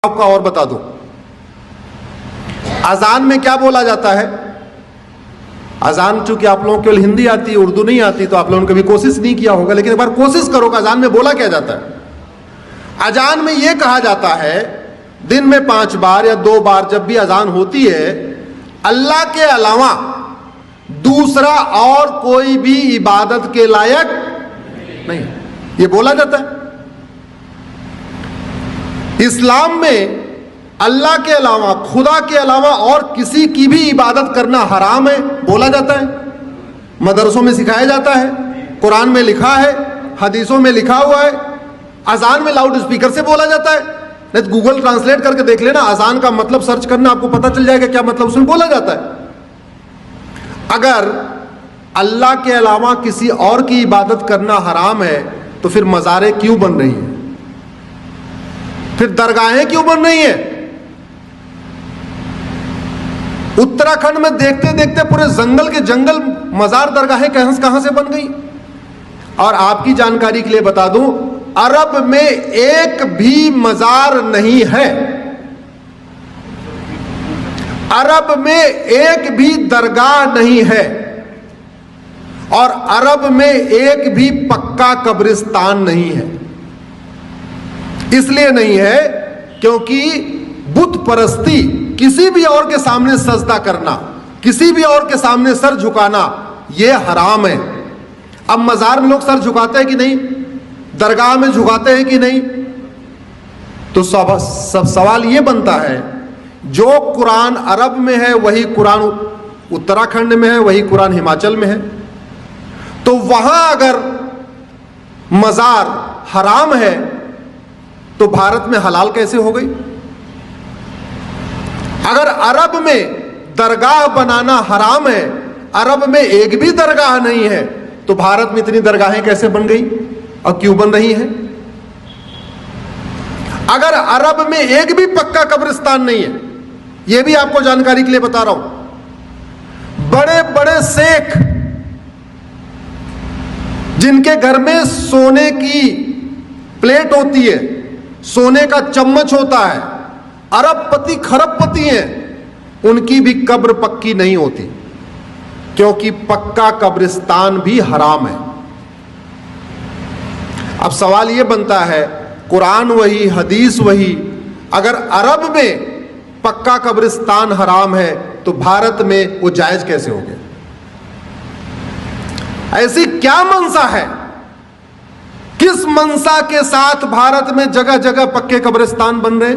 आपका और बता दूं, अजान में क्या बोला जाता है। अजान चूंकि आप लोगों को केवल हिंदी आती है, उर्दू नहीं आती, तो आप लोगों ने कभी कोशिश नहीं किया होगा, लेकिन एक बार कोशिश करो कि अजान में बोला क्या जाता है। अजान में यह कहा जाता है दिन में 5 बार या 2 बार जब भी अजान होती है, अल्लाह के अलावा दूसरा और कोई भी इबादत के लायक नहीं, यह बोला जाता है। इस्लाम में अल्लाह के अलावा, खुदा के अलावा और किसी की भी इबादत करना हराम है, बोला जाता है। मदरसों में सिखाया जाता है, कुरान में लिखा है, हदीसों में लिखा हुआ है। अजान में लाउड स्पीकर से बोला जाता है, नहीं तो गूगल ट्रांसलेट करके देख लेना, अजान का मतलब सर्च करना, आपको पता चल जाएगा क्या मतलब उसमें बोला जाता है। अगर अल्लाह के अलावा किसी और की इबादत करना हराम है, तो फिर मज़ारें क्यों बन रही हैं, फिर दरगाहें क्यों बन रही हैं। उत्तराखंड में देखते देखते पूरे जंगल के जंगल मजार दरगाहें कहां से बन गई। और आपकी जानकारी के लिए बता दूं, अरब में एक भी मजार नहीं है, अरब में एक भी दरगाह नहीं है, और अरब में एक भी पक्का कब्रिस्तान नहीं है। इसलिए नहीं है क्योंकि बुत परस्ती, किसी भी और के सामने सजदा करना, किसी भी और के सामने सर झुकाना, यह हराम है। अब मजार में लोग सर झुकाते हैं कि नहीं, दरगाह में झुकाते हैं कि नहीं, तो सब सवाल यह बनता है, जो कुरान अरब में है वही कुरान उत्तराखंड में है, वही कुरान हिमाचल में है, तो वहां अगर मजार हराम है तो भारत में हलाल कैसे हो गई। अगर अरब में दरगाह बनाना हराम है, अरब में एक भी दरगाह नहीं है, तो भारत में इतनी दरगाहें कैसे बन गई और क्यों बन रही हैं। अगर अरब में एक भी पक्का कब्रिस्तान नहीं है, यह भी आपको जानकारी के लिए बता रहा हूं, बड़े बड़े शेख जिनके घर में सोने की प्लेट होती है, सोने का चम्मच होता है, अरबपति खरबपति हैं, उनकी भी कब्र पक्की नहीं होती, क्योंकि पक्का कब्रिस्तान भी हराम है। अब सवाल यह बनता है, कुरान वही, हदीस वही, अगर अरब में पक्का कब्रिस्तान हराम है तो भारत में वो जायज कैसे हो गया। ऐसी क्या मंशा है, किस मंशा के साथ भारत में जगह जगह पक्के कब्रिस्तान बन रहे,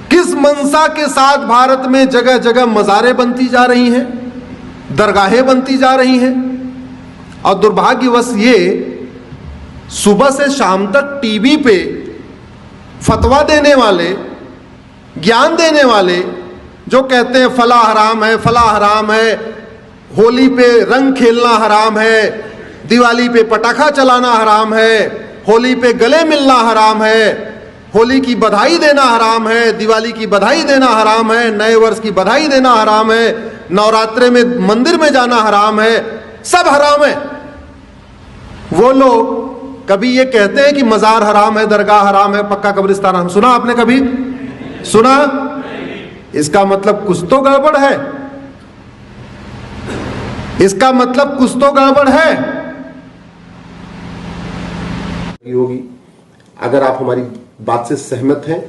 किस मंशा के साथ भारत में जगह जगह मज़ारें बनती जा रही हैं, दरगाहें बनती जा रही हैं। और दुर्भाग्यवश ये सुबह से शाम तक टीवी पे फतवा देने वाले, ज्ञान देने वाले, जो कहते हैं फला हराम है, फला हराम है, होली पे रंग खेलना हराम है, दिवाली पे पटाखा चलाना हराम है, होली पे गले मिलना हराम है, होली की बधाई देना हराम है, दिवाली की बधाई देना हराम है, नए वर्ष की बधाई देना हराम है, नवरात्रे में मंदिर में जाना हराम है, सब हराम है। वो लोग कभी ये कहते हैं कि मजार हराम है, दरगाह हराम है, पक्का कब्रिस्तान हराम, सुना आपने कभी सुना। इसका मतलब कुछ तो गड़बड़ है, इसका मतलब कुछ तो गड़बड़ है होगी। अगर आप हमारी बात से सहमत हैं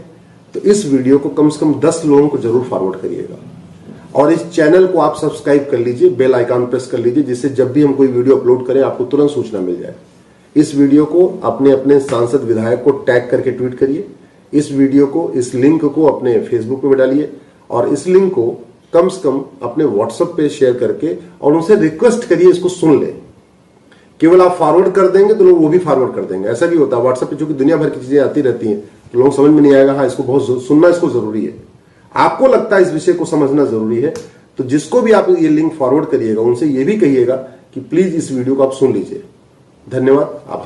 तो इस वीडियो को कम से कम 10 लोगों को जरूर फॉरवर्ड करिएगा, और इस चैनल को आप सब्सक्राइब कर लीजिए, बेल आइकन प्रेस कर लीजिए, जिससे जब भी हम कोई वीडियो अपलोड करें आपको तुरंत सूचना मिल जाए। इस वीडियो को अपने अपने सांसद विधायक को टैग करके ट्वीट करिए, इस वीडियो को, इस लिंक को अपने फेसबुक पे डालिए, और इस लिंक को कम से कम अपने व्हाट्सएप पे शेयर करके और उनसे रिक्वेस्ट करिए इसको सुन ले। केवल आप फॉरवर्ड कर देंगे तो लोग वो भी फॉरवर्ड कर देंगे। ऐसा भी होता है व्हाट्सएप पे, चूंकि दुनिया भर की चीजें आती रहती हैं, तो लोगों समझ में नहीं आएगा, हाँ इसको बहुत सुनना, इसको जरूरी है, आपको लगता है इस विषय को समझना जरूरी है, तो जिसको भी आप ये लिंक फॉरवर्ड करिएगा उनसे ये भी कहिएगा कि प्लीज इस वीडियो को आप सुन लीजिए। धन्यवाद।